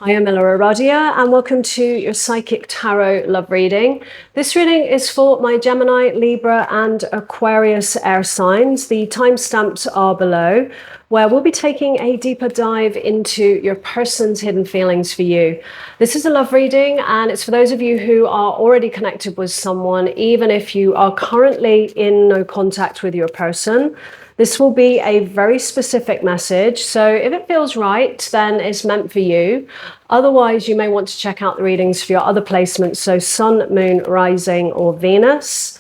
Hi, I'm EllaAradia and welcome to your Psychic Tarot Love Reading. This reading is for my Gemini, Libra and Aquarius air signs. The timestamps are below, where we'll be taking a deeper dive into your person's hidden feelings for you. This is a love reading and it's for those of you who are already connected with someone, even if you are currently in no contact with your person. This will be a very specific message, so if it feels right, then it's meant for you. Otherwise, you may want to check out the readings for your other placements, so Sun, Moon, Rising, or Venus.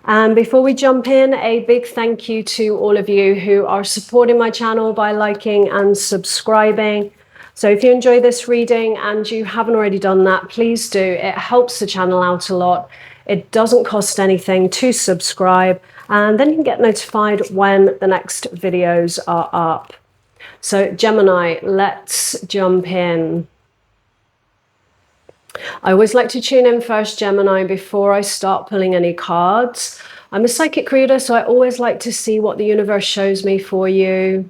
And before we jump in, a big thank you to all of you who are supporting my channel by liking and subscribing. So if you enjoy this reading and you haven't already done that, please do. It helps the channel out a lot. It doesn't cost anything to subscribe, and then you can get notified when the next videos are up. So Gemini, let's jump in. I always like to tune in first, Gemini, before I start pulling any cards. I'm a psychic reader, so I always like to see what the universe shows me for you.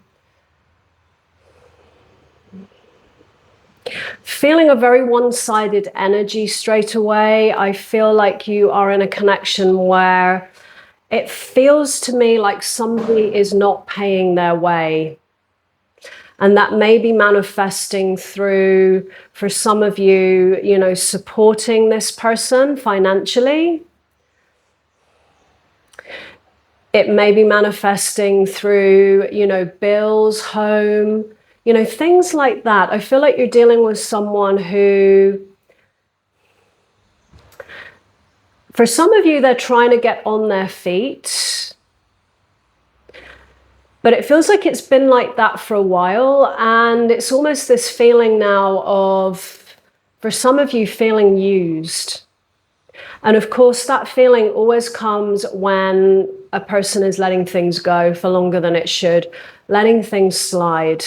Feeling a very one-sided energy straight away. I feel like you are in a connection where it feels to me like somebody is not paying their way. And that may be manifesting through, for some of you, supporting this person financially. It may be manifesting through, bills, home, things like that. I feel like you're dealing with someone who, for some of you, they're trying to get on their feet. But it feels like it's been like that for a while. And it's almost this feeling now of, for some of you, feeling used. And of course, that feeling always comes when a person is letting things go for longer than it should, letting things slide.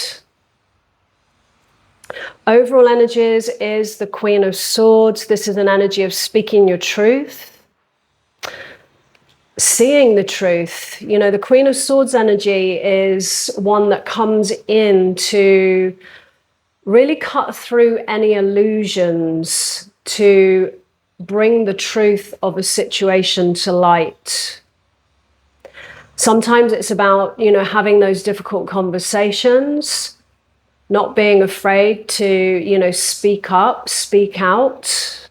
Overall energies is the Queen of Swords. This is an energy of speaking your truth. Seeing the truth. The Queen of Swords energy is one that comes in to really cut through any illusions, to bring the truth of a situation to light. Sometimes it's about, having those difficult conversations, not being afraid to, speak up, speak out.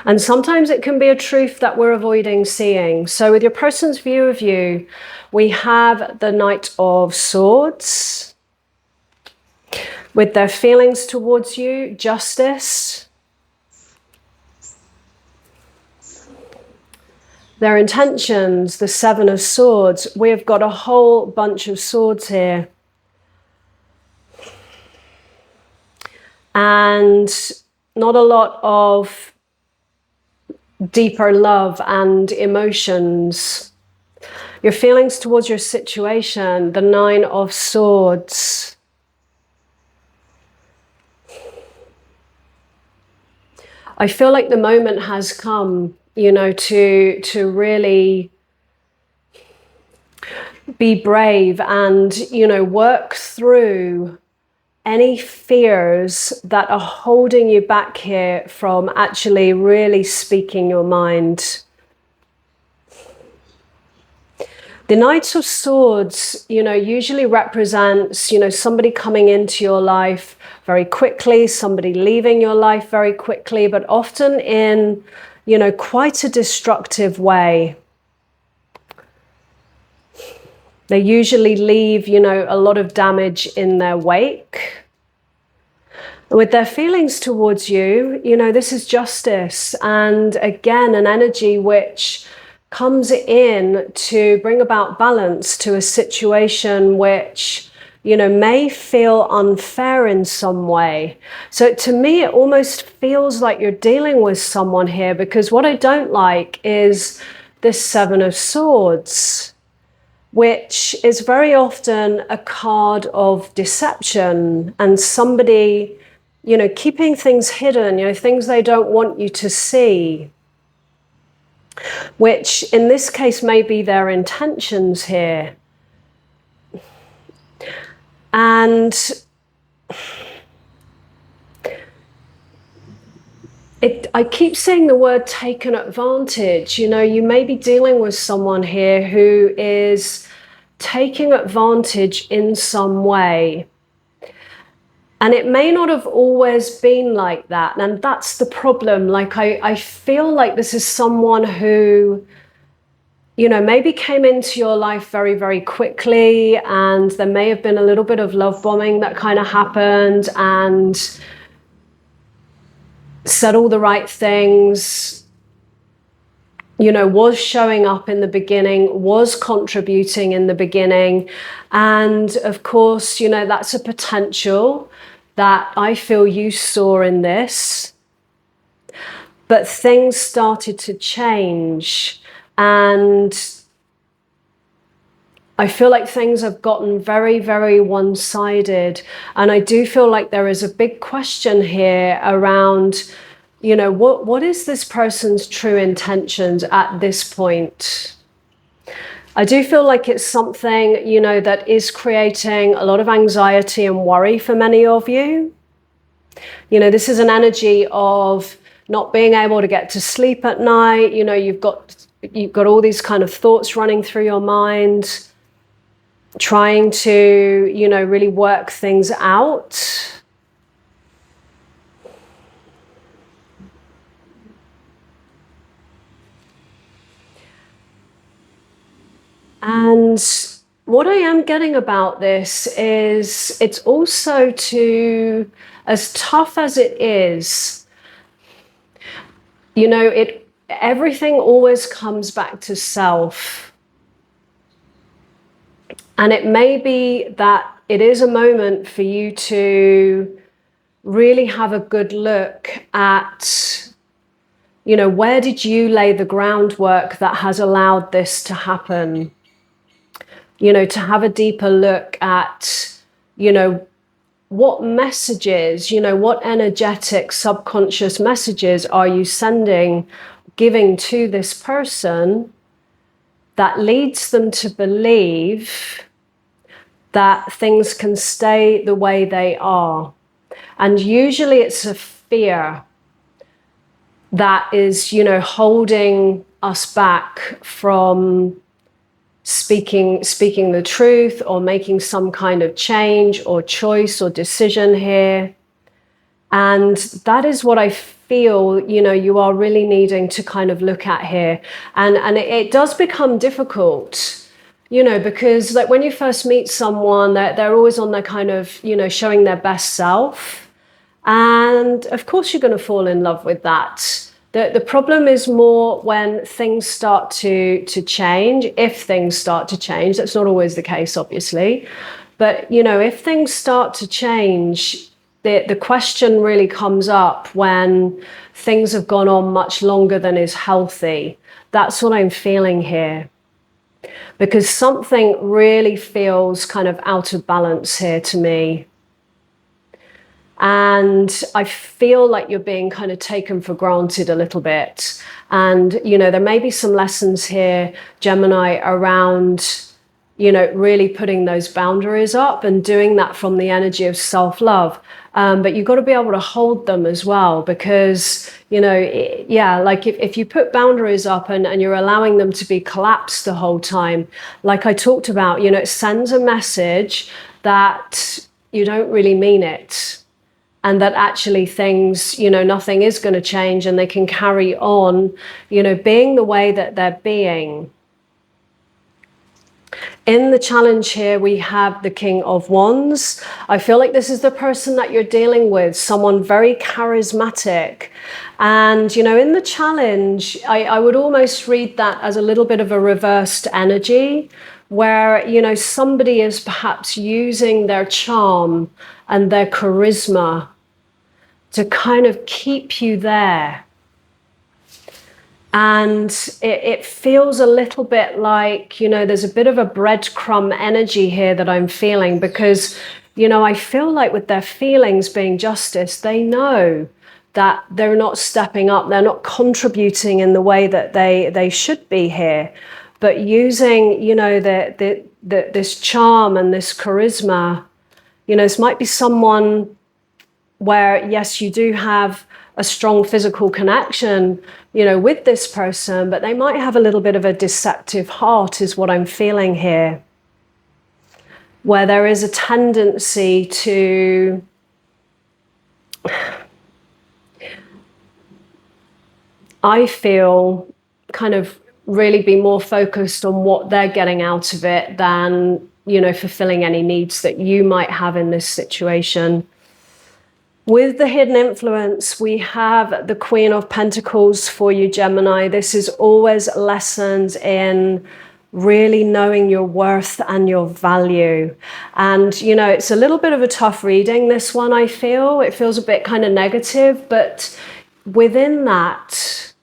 And sometimes it can be a truth that we're avoiding seeing. So with your person's view of you, we have the Knight of Swords. With their feelings towards you, justice. Their intentions, the Seven of Swords. We've got a whole bunch of swords here. And not a lot of deeper love and emotions. Your feelings towards your situation, the Nine of Swords. I feel like the moment has come, to really be brave and, work through any fears that are holding you back here from actually really speaking your mind. The Knight of Swords, usually represents, somebody coming into your life very quickly, somebody leaving your life very quickly, but often in, quite a destructive way. They usually leave, a lot of damage in their wake. With their feelings towards you, this is justice. And again, an energy which comes in to bring about balance to a situation which, may feel unfair in some way. So to me, it almost feels like you're dealing with someone here, because what I don't like is this Seven of Swords, which is very often a card of deception and somebody, keeping things hidden, things they don't want you to see, which in this case may be their intentions here. And I keep saying the word taken advantage. You know, you may be dealing with someone here who is taking advantage in some way. And it may not have always been like that. And that's the problem. Like, I feel like this is someone who, you know, maybe came into your life very, very quickly. And there may have been a little bit of love bombing that kind of happened and said all the right things, you know, was showing up in the beginning, was contributing in the beginning. And of course, you know, that's a potential that I feel you saw in this. But things started to change. And I feel like things have gotten very, very one-sided. And I do feel like there is a big question here around, you know, what is this person's true intentions at this point? I do feel like it's something, you know, that is creating a lot of anxiety and worry for many of you. You know, this is an energy of not being able to get to sleep at night. You know, you've got all these kind of thoughts running through your mind, trying to, you know, really work things out. And what I am getting about this is it's also to, as tough as it is, you know, everything always comes back to self. And it may be that it is a moment for you to really have a good look at, you know, where did you lay the groundwork that has allowed this to happen? You know, to have a deeper look at, you know, what messages, you know, what energetic subconscious messages are you giving to this person that leads them to believe that things can stay the way they are. And usually it's a fear that is, you know, holding us back from speaking the truth or making some kind of change or choice or decision here. And that is what I feel, you know, you are really needing to kind of look at here. And it does become difficult, you know, because like when you first meet someone, they're always on their kind of, you know, showing their best self. And of course you're going to fall in love with that. The problem is more when things start to change, if things start to change. That's not always the case, obviously. But, you know, if things start to change, the question really comes up when things have gone on much longer than is healthy. That's what I'm feeling here. Because something really feels kind of out of balance here to me. And I feel like you're being kind of taken for granted a little bit. And, you know, there may be some lessons here, Gemini, around, you know, really putting those boundaries up and doing that from the energy of self-love. But you've got to be able to hold them as well, because, you know, yeah, like if you put boundaries up and you're allowing them to be collapsed the whole time, like I talked about, you know, it sends a message that you don't really mean it. And that actually things, you know, nothing is going to change and they can carry on, you know, being the way that they're being. In the challenge here, we have the King of Wands. I feel like this is the person that you're dealing with, someone very charismatic. And, you know, in the challenge, I would almost read that as a little bit of a reversed energy, where, you know, somebody is perhaps using their charm and their charisma to kind of keep you there. And it feels a little bit like, you know, there's a bit of a breadcrumb energy here that I'm feeling, because, you know, I feel like with their feelings being justice, they know that they're not stepping up, they're not contributing in the way that they should be here. But using, you know, this charm and this charisma, You know, this might be someone where, yes, you do have a strong physical connection, you know, with this person, but they might have a little bit of a deceptive heart, is what I'm feeling here, where there is a tendency to I feel kind of really be more focused on what they're getting out of it than, you know, fulfilling any needs that you might have in this situation. With the hidden influence, we have the Queen of Pentacles for you, Gemini. This is always lessons in really knowing your worth and your value. And, you know, it's a little bit of a tough reading, this one, I feel. It feels a bit kind of negative, but within that,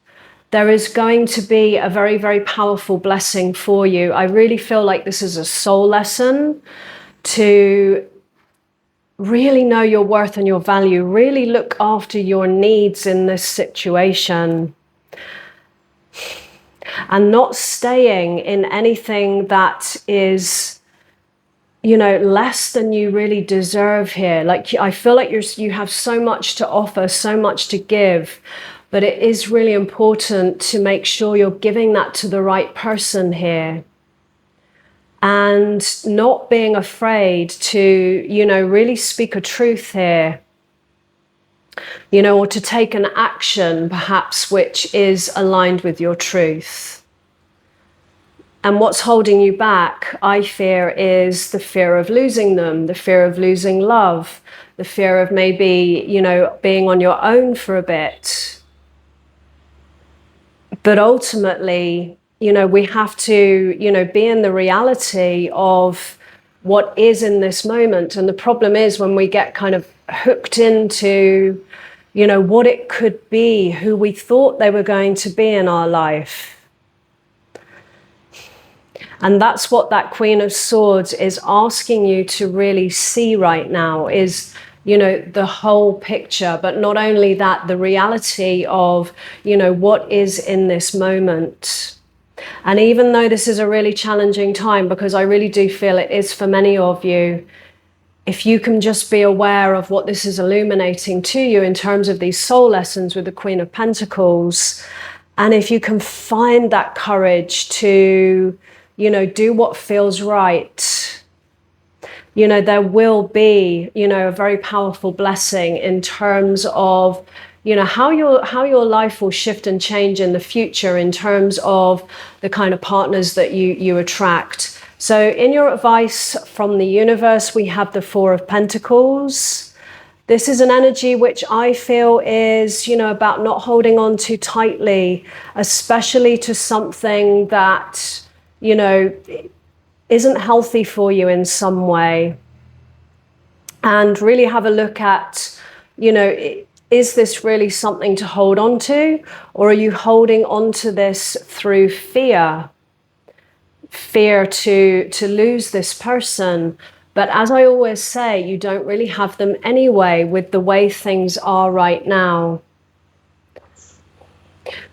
there is going to be a very, very powerful blessing for you. I really feel like this is a soul lesson to really know your worth and your value, really look after your needs in this situation, and not staying in anything that is, you know, less than you really deserve here. Like, I feel like you have so much to offer, so much to give, but it is really important to make sure you're giving that to the right person here. And not being afraid to, you know, really speak a truth here, you know, or to take an action perhaps which is aligned with your truth. And what's holding you back, I fear, is the fear of losing them, the fear of losing love, the fear of maybe, you know, being on your own for a bit. But ultimately, you know, we have to, you know, be in the reality of what is in this moment. And the problem is when we get kind of hooked into, you know, what it could be, who we thought they were going to be in our life. And that's what that Queen of Swords is asking you to really see right now is, you know, the whole picture, but not only that, the reality of, you know, what is in this moment. And even though this is a really challenging time, because I really do feel it is for many of you, if you can just be aware of what this is illuminating to you in terms of these soul lessons with the Queen of Pentacles, and if you can find that courage to, you know, do what feels right, you know, there will be, you know, a very powerful blessing in terms of, you know, how your life will shift and change in the future in terms of the kind of partners that you attract. So in your advice from the universe, we have the Four of Pentacles. This is an energy which I feel is, you know, about not holding on too tightly, especially to something that, you know, isn't healthy for you in some way. And really have a look at, you know, is this really something to hold on to? Or are you holding on to this through fear? Fear to lose this person. But as I always say, you don't really have them anyway with the way things are right now.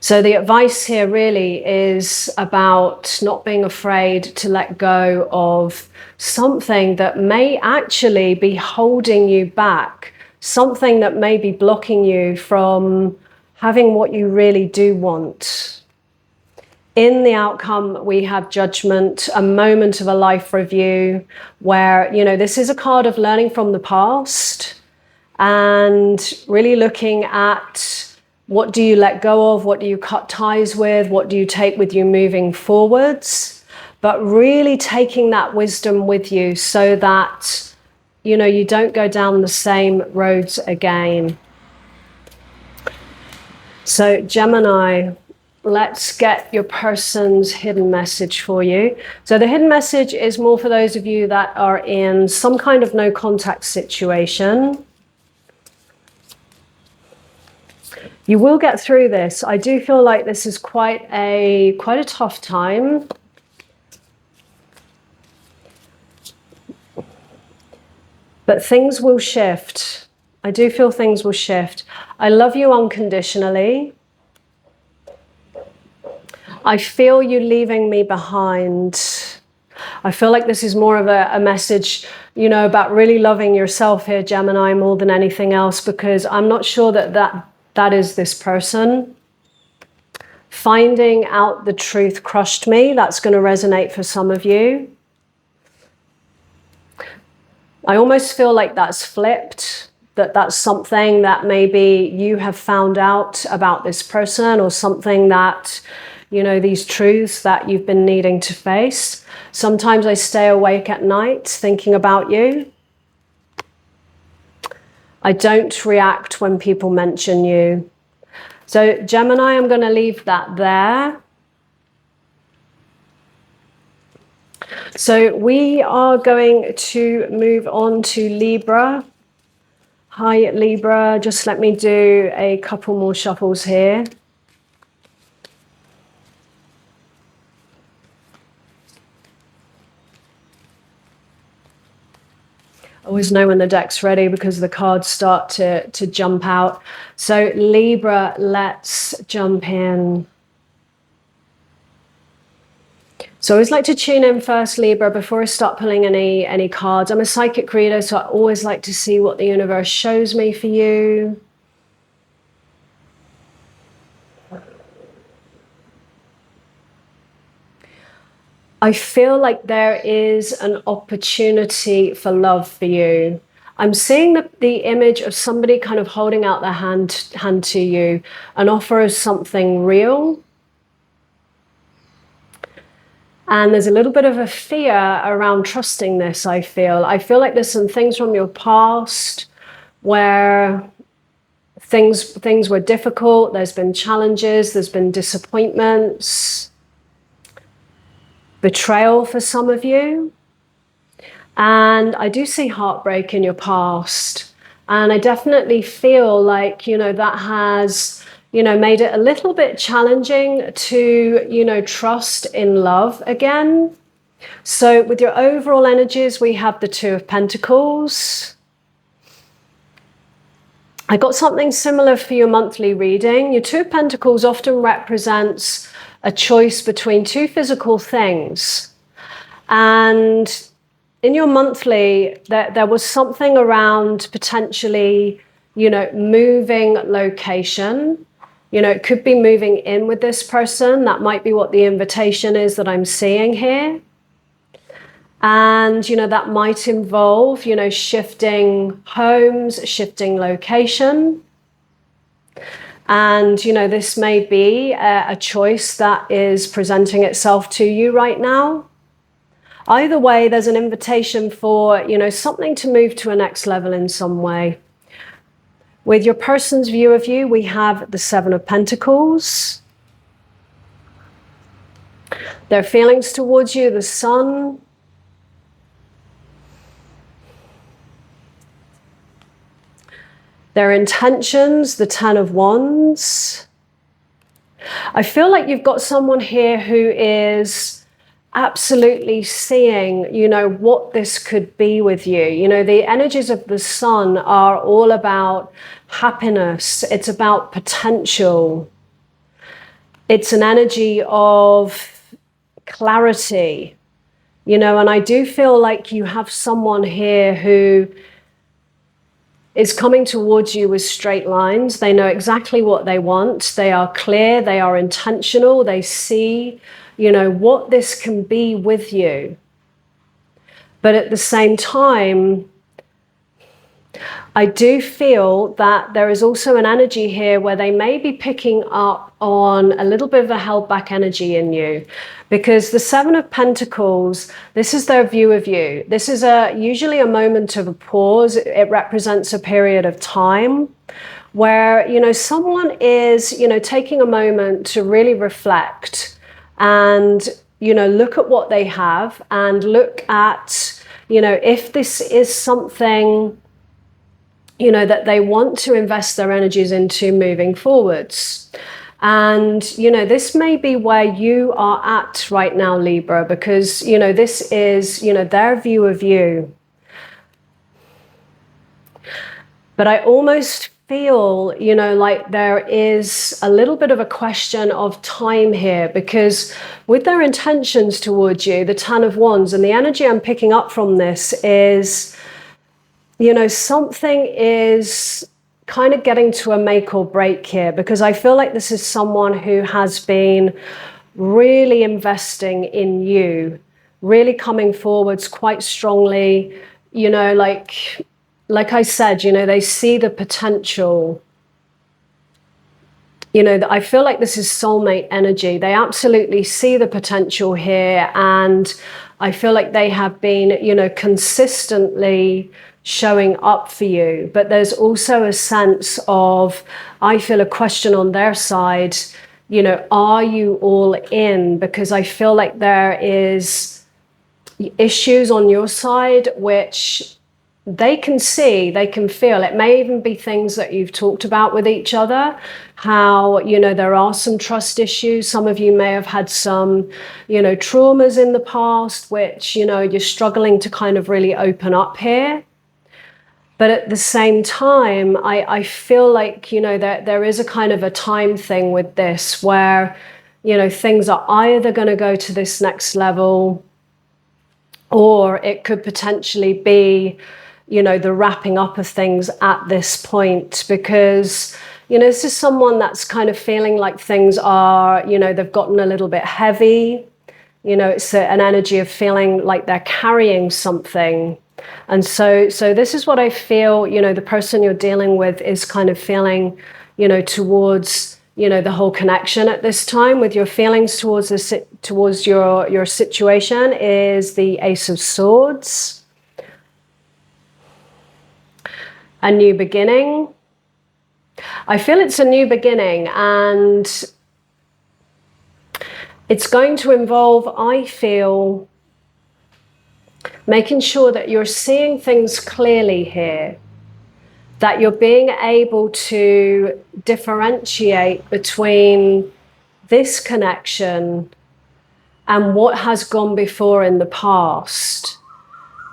So the advice here really is about not being afraid to let go of something that may actually be holding you back, something that may be blocking you from having what you really do want. In the outcome, we have Judgment, a moment of a life review where, you know, this is a card of learning from the past and really looking at what do you let go of, what do you cut ties with, what do you take with you moving forwards, but really taking that wisdom with you so that, you know, you don't go down the same roads again. So Gemini, let's get your person's hidden message for you. So the hidden message is more for those of you that are in some kind of no contact situation. You will get through this. I do feel like this is quite a tough time. But things will shift. I do feel things will shift. I love you unconditionally. I feel you leaving me behind. I feel like this is more of a message, you know, about really loving yourself here, Gemini, more than anything else, because I'm not sure that is this person. Finding out the truth crushed me. That's going to resonate for some of you. I almost feel like that's flipped, that's something that maybe you have found out about this person, or something that, you know, these truths that you've been needing to face. Sometimes I stay awake at night thinking about you. I don't react when people mention you. So Gemini, I'm going to leave that there. So we are going to move on to Libra. Hi, Libra. Just let me do a couple more shuffles here. I always know when the deck's ready because the cards start to jump out. So Libra, let's jump in. So I always like to tune in first, Libra, before I start pulling any cards. I'm a psychic reader, so I always like to see what the universe shows me for you. I feel like there is an opportunity for love for you. I'm seeing the image of somebody kind of holding out their hand to you, an offer of something real. And there's a little bit of a fear around trusting this, I feel. I feel like there's some things from your past where things were difficult, there's been challenges, there's been disappointments, betrayal for some of you. And I do see heartbreak in your past. And I definitely feel like, you know, that has, you know, made it a little bit challenging to, you know, trust in love again. So with your overall energies, we have the Two of Pentacles. I got something similar for your monthly reading. Your Two of Pentacles often represents a choice between two physical things. And in your monthly, there was something around potentially, you know, moving location. You know, it could be moving in with this person. That might be what the invitation is that I'm seeing here. And, you know, that might involve, you know, shifting homes, shifting location. And, you know, this may be a choice that is presenting itself to you right now. Either way, there's an invitation for, you know, something to move to a next level in some way. With your person's view of you, we have the Seven of Pentacles. Their feelings towards you, the Sun. Their intentions, the Ten of Wands. I feel like you've got someone here who is absolutely seeing, you know, what this could be with you. You know, the energies of the Sun are all about happiness. It's about potential. It's an energy of clarity, you know, and I do feel like you have someone here who is coming towards you with straight lines. They know exactly what they want. They are clear. They are intentional. They see, you know, what this can be with you. But at the same time, I do feel that there is also an energy here where they may be picking up on a little bit of a held back energy in you, because the Seven of Pentacles, this is their view of you. This is usually a moment of a pause. It represents a period of time where, you know, someone is, you know, taking a moment to really reflect and, you know, look at what they have and look at, you know, if this is something, you know, that they want to invest their energies into moving forwards. And, you know, this may be where you are at right now, Libra, because, you know, this is, you know, their view of you. But I almost feel, like there is a little bit of a question of time here, because with their intentions towards you, the Ten of Wands, and the energy I'm picking up from this is, something is kind of getting to a make or break here, because I feel like this is someone who has been really investing in you, really coming forwards quite strongly, like I said, they see the potential. I feel like this is soulmate energy. They absolutely see the potential here. And I feel like they have been, consistently showing up for you. But there's also a sense of, I feel, a question on their side, are you all in? Because I feel like there is issues on your side, which they can see, they can feel. It may even be things that you've talked about with each other, how, there are some trust issues. Some of you may have had some, traumas in the past, which, you're struggling to kind of really open up here. But at the same time, I feel like, there is a kind of a time thing with this where, things are either going to go to this next level, or it could potentially be, the wrapping up of things at this point, because, this is someone that's kind of feeling like things are, they've gotten a little bit heavy. It's an energy of feeling like they're carrying something. And so this is what I feel, the person you're dealing with is kind of feeling, towards, the whole connection at this time with your feelings towards your situation is the Ace of Swords. A new beginning. I feel it's a new beginning, and it's going to involve, I feel, making sure that you're seeing things clearly here, that you're being able to differentiate between this connection and what has gone before in the past.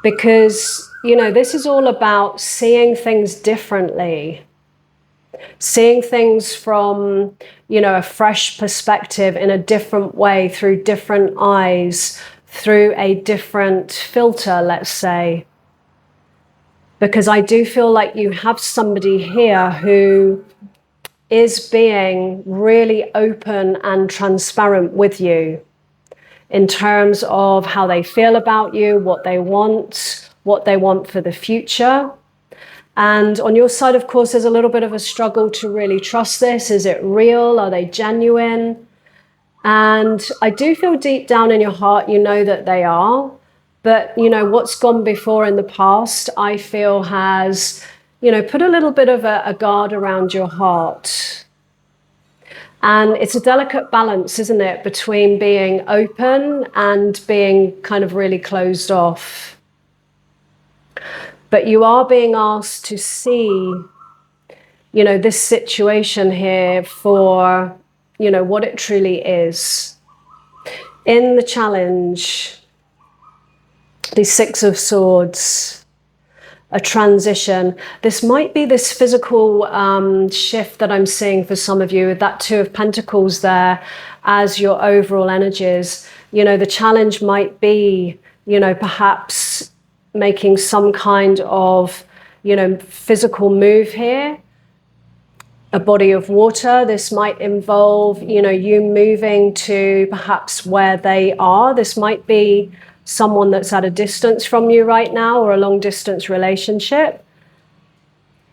Because, this is all about seeing things differently, seeing things from, a fresh perspective, in a different way, through different eyes, through a different filter, let's say. Because I do feel like you have somebody here who is being really open and transparent with you in terms of how they feel about you, what they want for the future. And on your side, of course, there's a little bit of a struggle to really trust this. Is it real? Are they genuine? And I do feel deep down in your heart, that they are. But, what's gone before in the past, I feel has, put a little bit of a guard around your heart. And it's a delicate balance, isn't it, between being open and being kind of really closed off. But you are being asked to see, this situation here for, what it truly is. In the challenge, the Six of Swords, a transition. This might be this physical shift that I'm seeing for some of you, with that Two of Pentacles there as your overall energies. The challenge might be, perhaps making some kind of, physical move here. A body of water. This might involve, you moving to perhaps where they are. This might be someone that's at a distance from you right now, or a long distance relationship.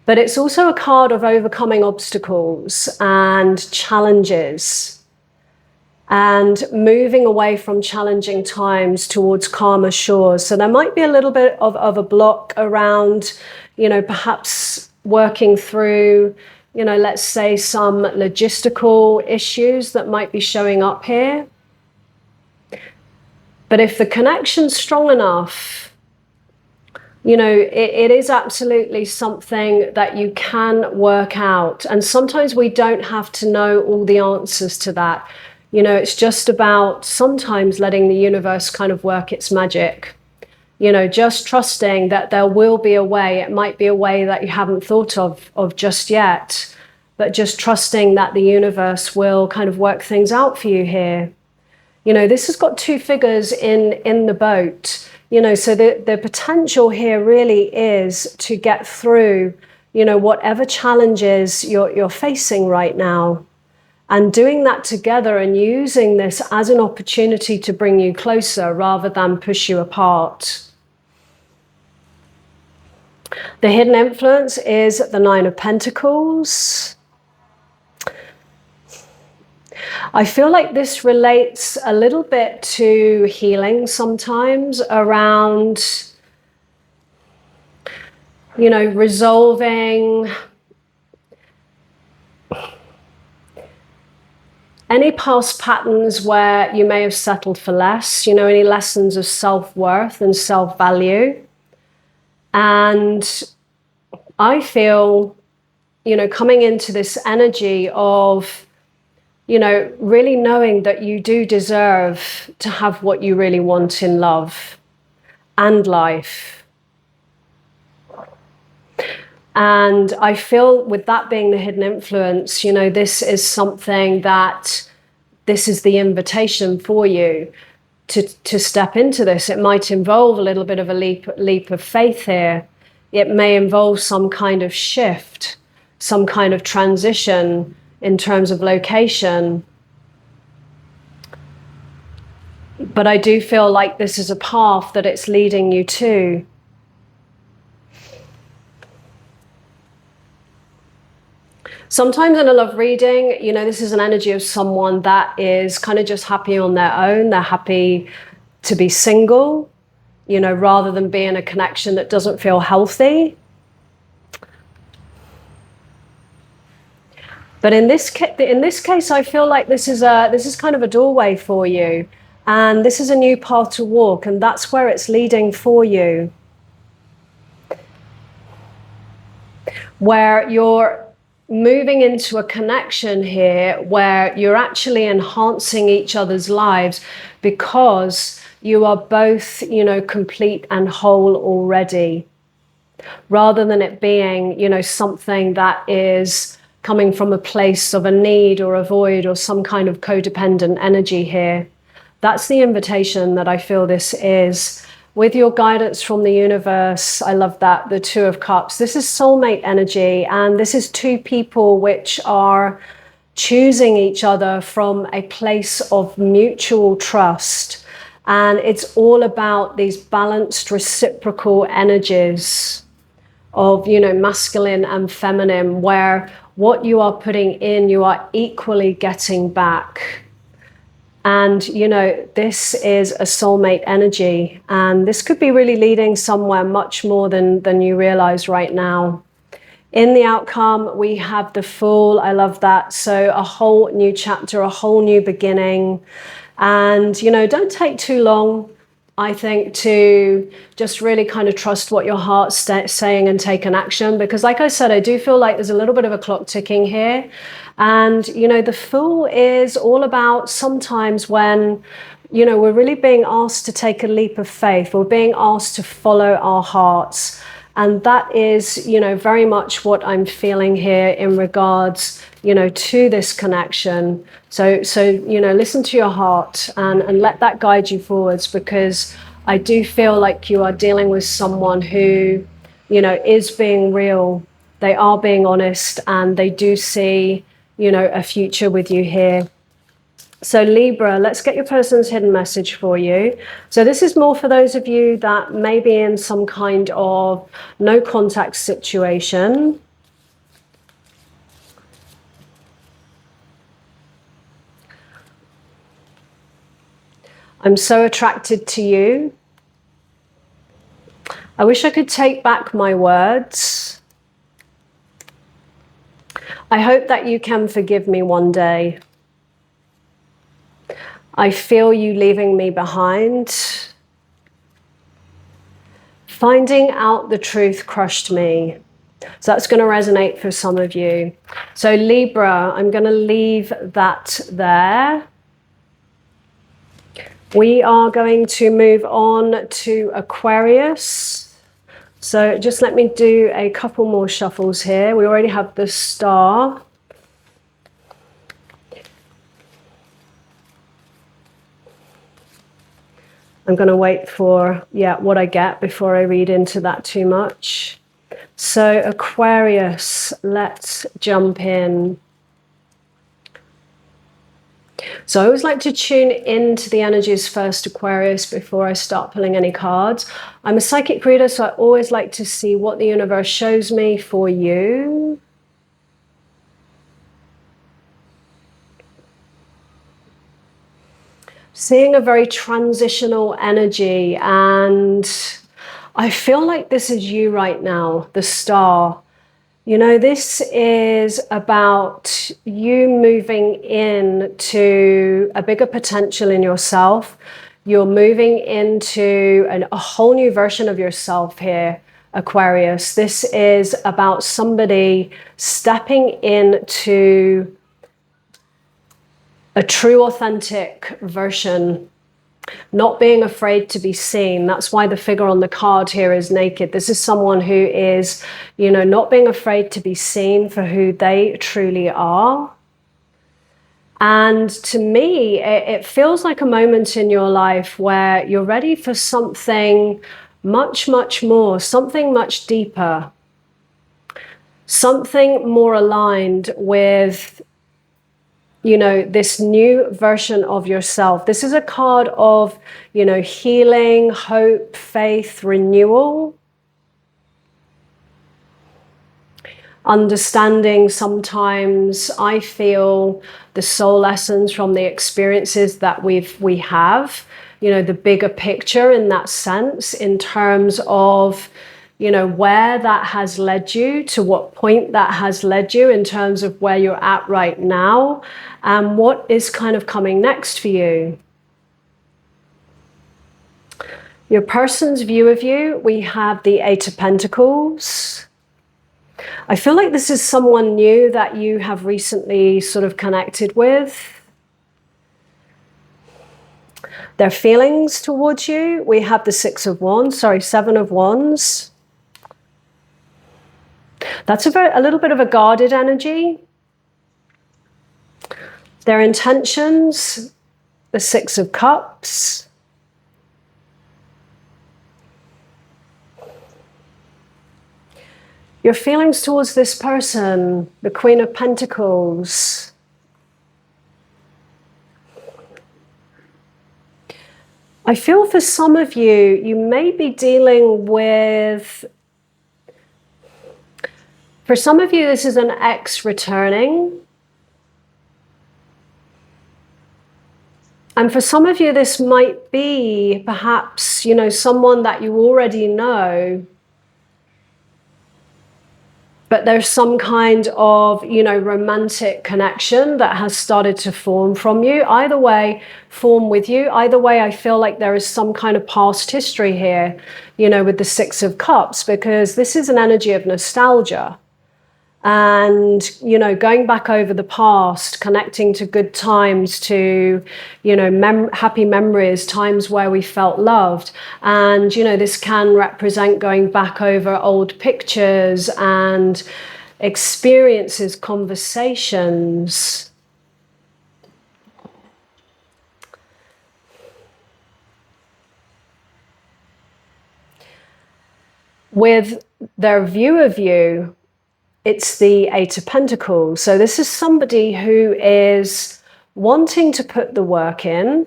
But it's also a card of overcoming obstacles and challenges, and moving away from challenging times towards calmer shores. So there might be a little bit of a block around, perhaps working through, let's say some logistical issues that might be showing up here. But if the connection's strong enough, it is absolutely something that you can work out. And sometimes we don't have to know all the answers to that. It's just about sometimes letting the universe kind of work its magic. You know, just trusting that there will be a way. It might be a way that you haven't thought of just yet, but just trusting that the universe will kind of work things out for you here. You know, this has got two figures in the boat, you know, so the potential here really is to get through, you know, whatever challenges you're facing right now. And doing that together and using this as an opportunity to bring you closer rather than push you apart. The hidden influence is the Nine of Pentacles. I feel like this relates a little bit to healing sometimes around, you know, resolving any past patterns where you may have settled for less, you know, any lessons of self-worth and self-value. And I feel, you know, coming into this energy of, you know, really knowing that you do deserve to have what you really want in love and life. And I feel with that being the hidden influence, you know, this is something that, this is the invitation for you to step into this. It might involve a little bit of a leap of faith here. It may involve some kind of shift, some kind of transition in terms of location. But I do feel like this is a path that it's leading you to. Sometimes in a love reading, you know, this is an energy of someone that is kind of just happy on their own. They're happy to be single, you know, rather than be in a connection that doesn't feel healthy. But in this case, I feel like this is kind of a doorway for you, and this is a new path to walk, and that's where it's leading for you, where you're moving into a connection here where you're actually enhancing each other's lives because you are both, you know, complete and whole already, rather than it being, you know, something that is coming from a place of a need or a void or some kind of codependent energy here. That's the invitation that I feel this is. With your guidance from the universe, I love that, the Two of Cups. This is soulmate energy, and this is two people which are choosing each other from a place of mutual trust. And it's all about these balanced, reciprocal energies of, you know, masculine and feminine, where what you are putting in, you are equally getting back. And, you know, this is a soulmate energy, and this could be really leading somewhere much more than you realize right now. In the outcome, we have the Fool. I love that. So a whole new chapter, a whole new beginning. And, you know, don't take too long, I think, to just really kind of trust what your heart's saying and take an action. Because like I said, I do feel like there's a little bit of a clock ticking here. And, you know, the Fool is all about sometimes when, you know, we're really being asked to take a leap of faith. We're being asked to follow our hearts. And that is, you know, very much what I'm feeling here in regards, you know, to this connection. So you know, listen to your heart and let that guide you forwards, because I do feel like you are dealing with someone who, you know, is being real. They are being honest, and they do see, you know, a future with you here. So Libra, let's get your person's hidden message for you. So this is more for those of you that may be in some kind of no contact situation. I'm so attracted to you. I wish I could take back my words. I hope that you can forgive me one day. I feel you leaving me behind. Finding out the truth crushed me. So that's going to resonate for some of you. So Libra, I'm going to leave that there. We are going to move on to Aquarius. So just let me do a couple more shuffles here. We already have the Star. I'm going to wait for, what I get before I read into that too much. So Aquarius, let's jump in. So I always like to tune into the energies first, Aquarius, before I start pulling any cards. I'm a psychic reader, so I always like to see what the universe shows me for you. Seeing a very transitional energy, and I feel like this is you right now, the Star. You know, this is about you moving into a bigger potential in yourself. You're moving into a whole new version of yourself here, Aquarius. This is about somebody stepping into a true, authentic version, not being afraid to be seen. That's why the figure on the card here is naked. This is someone who is, not being afraid to be seen for who they truly are. And to me, it feels like a moment in your life where you're ready for something much, much more, something much deeper, something more aligned with this new version of yourself. This is a card of, healing, hope, faith, renewal, understanding. Sometimes I feel the soul lessons from the experiences that we have, the bigger picture in that sense, in terms of where that has led you, to what point that has led you in terms of where you're at right now, and what is kind of coming next for you. Your person's view of you, we have the Eight of Pentacles. I feel like this is someone new that you have recently sort of connected with. Their feelings towards you, we have the Seven of Wands. That's a little bit of a guarded energy. Their intentions, the Six of Cups. Your feelings towards this person, the Queen of Pentacles. I feel for some of you, you may be dealing with, for some of you, this is an ex returning. And for some of you, this might be perhaps, someone that you already know, but there's some kind of, romantic connection that has started to form from you. Either way, form with you. Either way, I feel like there is some kind of past history here, with the Six of Cups, because this is an energy of nostalgia. And, going back over the past, connecting to good times, to, happy memories, times where we felt loved. And, this can represent going back over old pictures and experiences, conversations. With their view of you, it's the Eight of Pentacles. So this is somebody who is wanting to put the work in,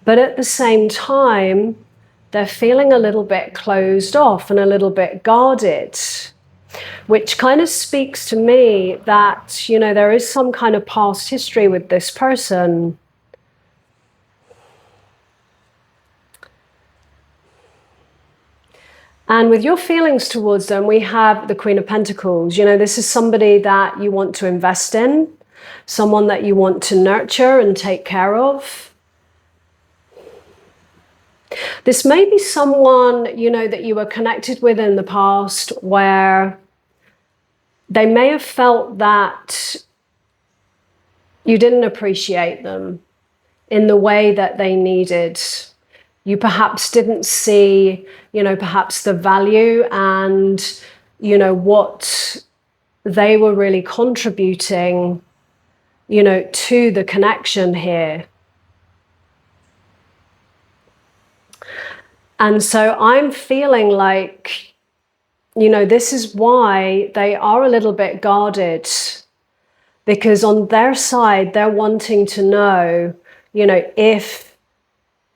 but at the same time, they're feeling a little bit closed off and a little bit guarded, which kind of speaks to me that, there is some kind of past history with this person. And with your feelings towards them, we have the Queen of Pentacles. This is somebody that you want to invest in, someone that you want to nurture and take care of. This may be someone, that you were connected with in the past, where they may have felt that you didn't appreciate them in the way that they needed. You perhaps didn't see, perhaps the value and, what they were really contributing, to the connection here. And so I'm feeling like, this is why they are a little bit guarded, because on their side, they're wanting to know, if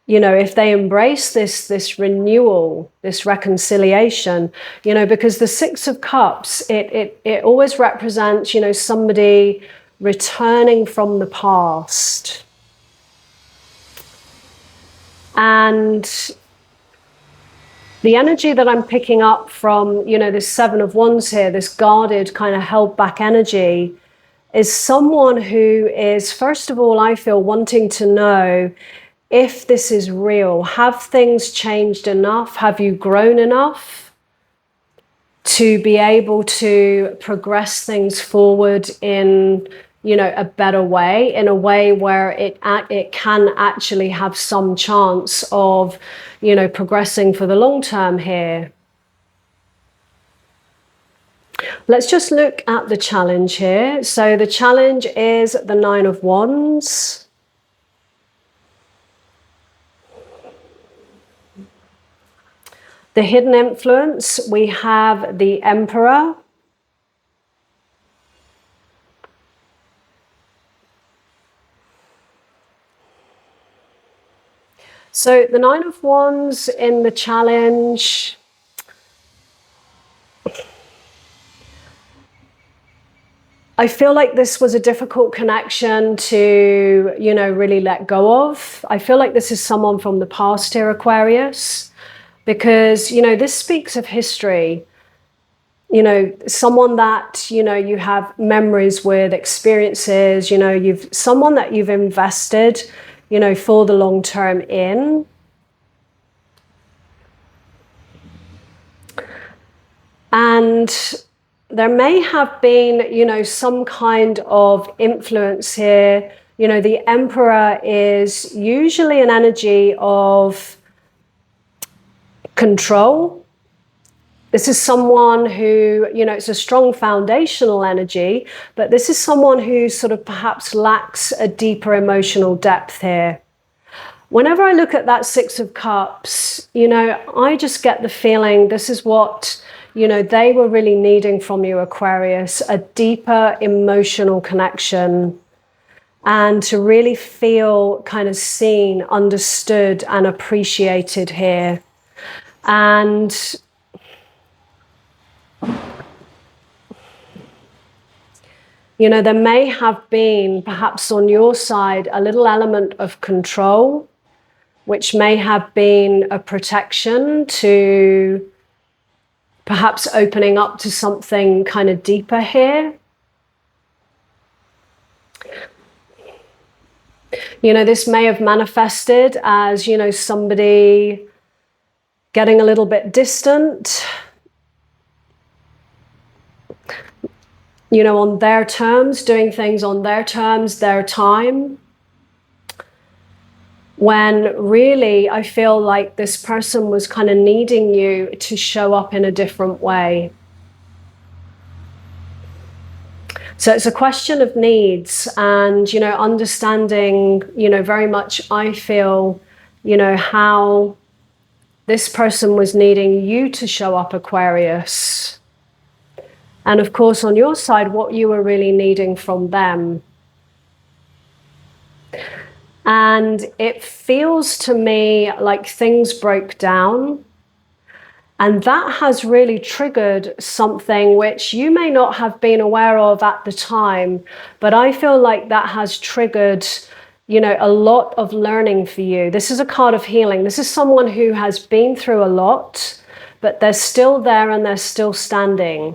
they embrace this renewal, this reconciliation, because the Six of Cups, it always represents, somebody returning from the past. And the energy that I'm picking up from, this Seven of Wands here, this guarded kind of held back energy, is someone who is, first of all, I feel, wanting to know if this is real. Have things changed enough? Have you grown enough to be able to progress things forward in, a better way, in a way where it can actually have some chance of, progressing for the long term here? Let's just look at the challenge here. So the challenge is the Nine of Wands. The hidden influence, we have the Emperor. So the Nine of Wands in the challenge, I feel like this was a difficult connection to, really let go of. I feel like this is someone from the past here, Aquarius, because, this speaks of history. Someone that, you have memories with, experiences, someone that you've invested, for the long term in. And there may have been, some kind of influence here. The Emperor is usually an energy of control. This is someone who, it's a strong foundational energy, but this is someone who sort of perhaps lacks a deeper emotional depth here. Whenever I look at that Six of Cups, I just get the feeling this is what, they were really needing from you, Aquarius, a deeper emotional connection, and to really feel kind of seen, understood, and appreciated here. And there may have been, perhaps on your side, a little element of control, which may have been a protection to perhaps opening up to something kind of deeper here. This may have manifested as, somebody getting a little bit distant, on their terms, doing things on their terms, their time. When really I feel like this person was kind of needing you to show up in a different way. So it's a question of needs and, understanding, very much I feel, how this person was needing you to show up, Aquarius. And of course, on your side, what you were really needing from them. And it feels to me like things broke down. And that has really triggered something which you may not have been aware of at the time. But I feel like that has triggered, a lot of learning for you. This is a card of healing. This is someone who has been through a lot, but they're still there and they're still standing.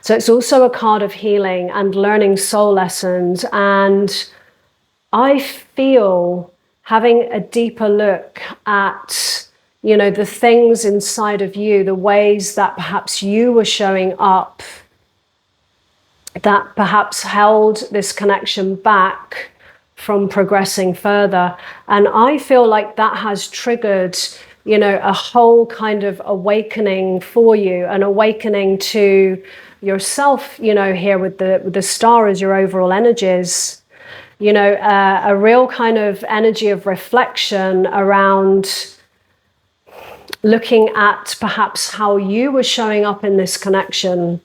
So it's also a card of healing and learning soul lessons. And I feel having a deeper look at, the things inside of you, the ways that perhaps you were showing up, that perhaps held this connection back from progressing further. And I feel like that has triggered, you know, a whole kind of awakening for you, an awakening to yourself, you know, here with the star as your overall energies, you know, a real kind of energy of reflection around looking at perhaps how you were showing up in this connection.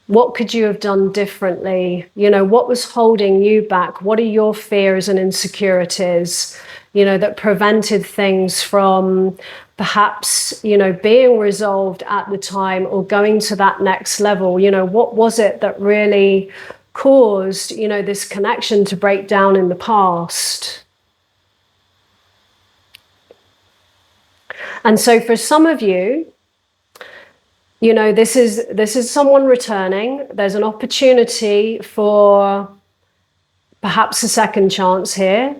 What could you have done differently? You know, what was holding you back? What are your fears and insecurities, you know, that prevented things from perhaps, you know, being resolved at the time or going to that next level? You know, what was it that really caused, you know, this connection to break down in the past? And so for some of you, you know, this is someone returning. There's an opportunity for perhaps a second chance here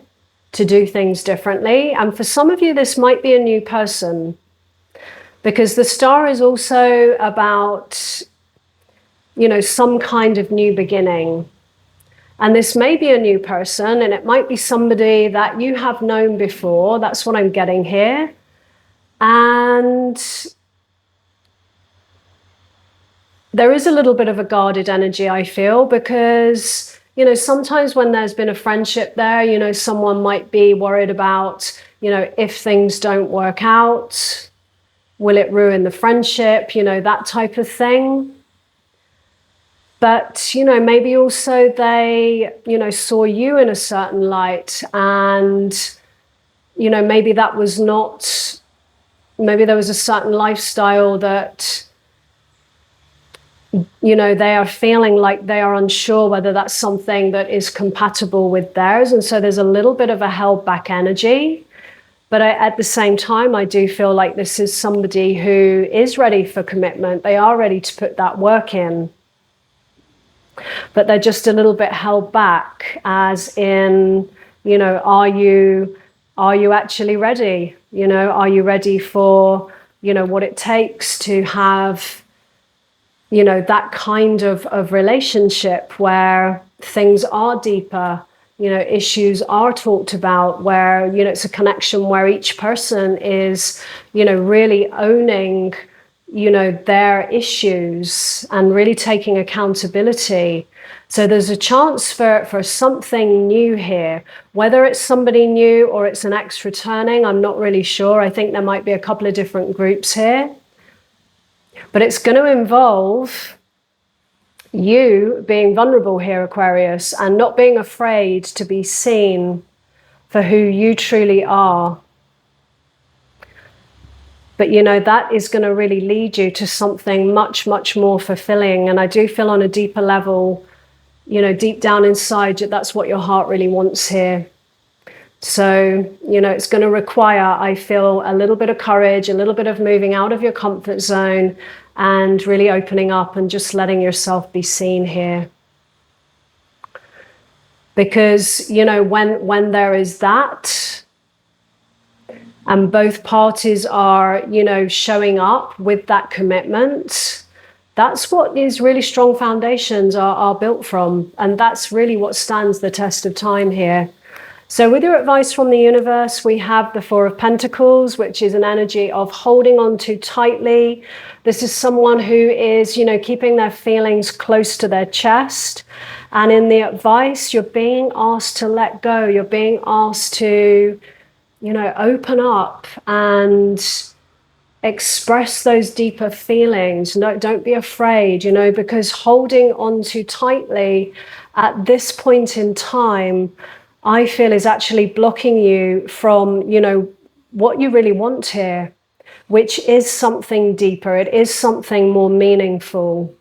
to do things differently. And for some of you, this might be a new person, because the star is also about, you know, some kind of new beginning. And this may be a new person, and it might be somebody that you have known before. That's what I'm getting here. And there is a little bit of a guarded energy, I feel, because, you know, sometimes when there's been a friendship there, you know, someone might be worried about, you know, if things don't work out, will it ruin the friendship, you know, that type of thing. But, you know, maybe also they, you know, saw you in a certain light, and, you know, maybe that was not, maybe there was a certain lifestyle that, you know, they are feeling like they are unsure whether that's something that is compatible with theirs. And so there's a little bit of a held back energy. But at the same time, I do feel like this is somebody who is ready for commitment. They are ready to put that work in. But they're just a little bit held back, as in, you know, are you actually ready? You know, are you ready for, you know, what it takes to have, you know, that kind of relationship where things are deeper, you know, issues are talked about, where, you know, it's a connection where each person is, you know, really owning, you know, their issues and really taking accountability. So there's a chance for something new here, whether it's somebody new or it's an ex returning. I'm not really sure. I think there might be a couple of different groups here. But it's going to involve you being vulnerable here, Aquarius, and not being afraid to be seen for who you truly are. But, you know, that is going to really lead you to something much, much more fulfilling. And I do feel on a deeper level, you know, deep down inside, that's what your heart really wants here. So, you know, it's going to require, I feel, a little bit of courage, a little bit of moving out of your comfort zone and really opening up and just letting yourself be seen here. Because, you know, when there is that, and both parties are, you know, showing up with that commitment, that's what these really strong foundations are built from. And that's really what stands the test of time here. So with your advice from the universe, we have the Four of Pentacles, which is an energy of holding on too tightly. This is someone who is, you know, keeping their feelings close to their chest. And in the advice, you're being asked to let go. You're being asked to, you know, open up and express those deeper feelings. No, don't be afraid, you know, because holding on too tightly at this point in time, I feel, is actually blocking you from, you know, what you really want here, which is something deeper. It is something more meaningful.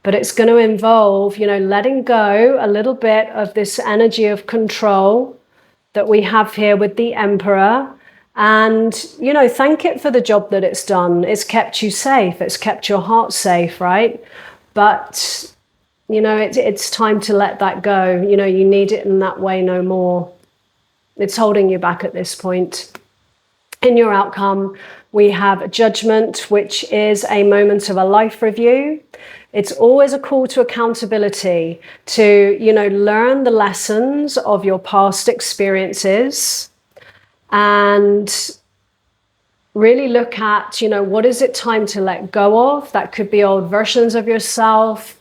But it's going to involve, you know, letting go a little bit of this energy of control that we have here with the Emperor. And, you know, thank it for the job that it's done. It's kept you safe. It's kept your heart safe, right? But, you know, it's time to let that go. You know, you need it in that way no more. It's holding you back at this point. In your outcome, we have judgment, which is a moment of a life review. It's always a call to accountability, to, learn the lessons of your past experiences and really look at, what is it time to let go of? That could be old versions of yourself,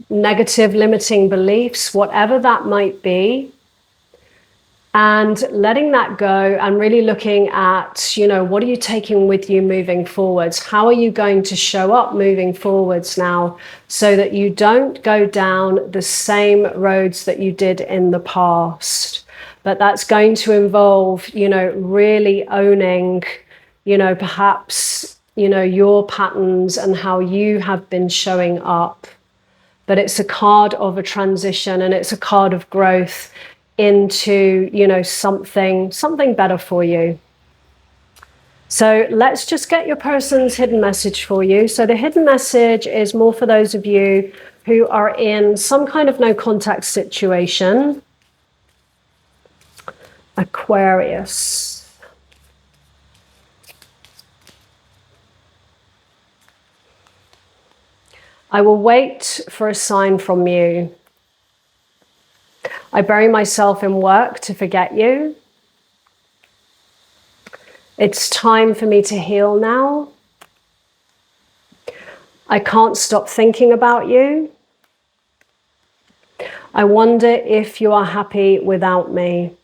negative limiting beliefs, whatever that might be. And letting that go and really looking at, what are you taking with you moving forwards? How are you going to show up moving forwards now so that you don't go down the same roads that you did in the past? But that's going to involve, really owning, perhaps, your patterns and how you have been showing up. But it's a card of a transition, and it's a card of growth into, something better for you. So let's just get your person's hidden message for you. So the hidden message is more for those of you who are in some kind of no contact situation. Aquarius. I will wait for a sign from you. I bury myself in work to forget you. It's time for me to heal now. I can't stop thinking about you. I wonder if you are happy without me.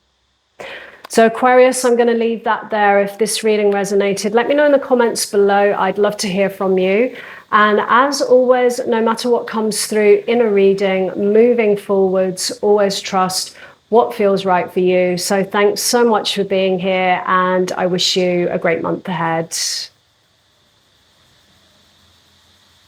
So Aquarius, I'm going to leave that there. If this reading resonated, let me know in the comments below. I'd love to hear from you. And as always, no matter what comes through in a reading, moving forwards, always trust what feels right for you. So thanks so much for being here, and I wish you a great month ahead.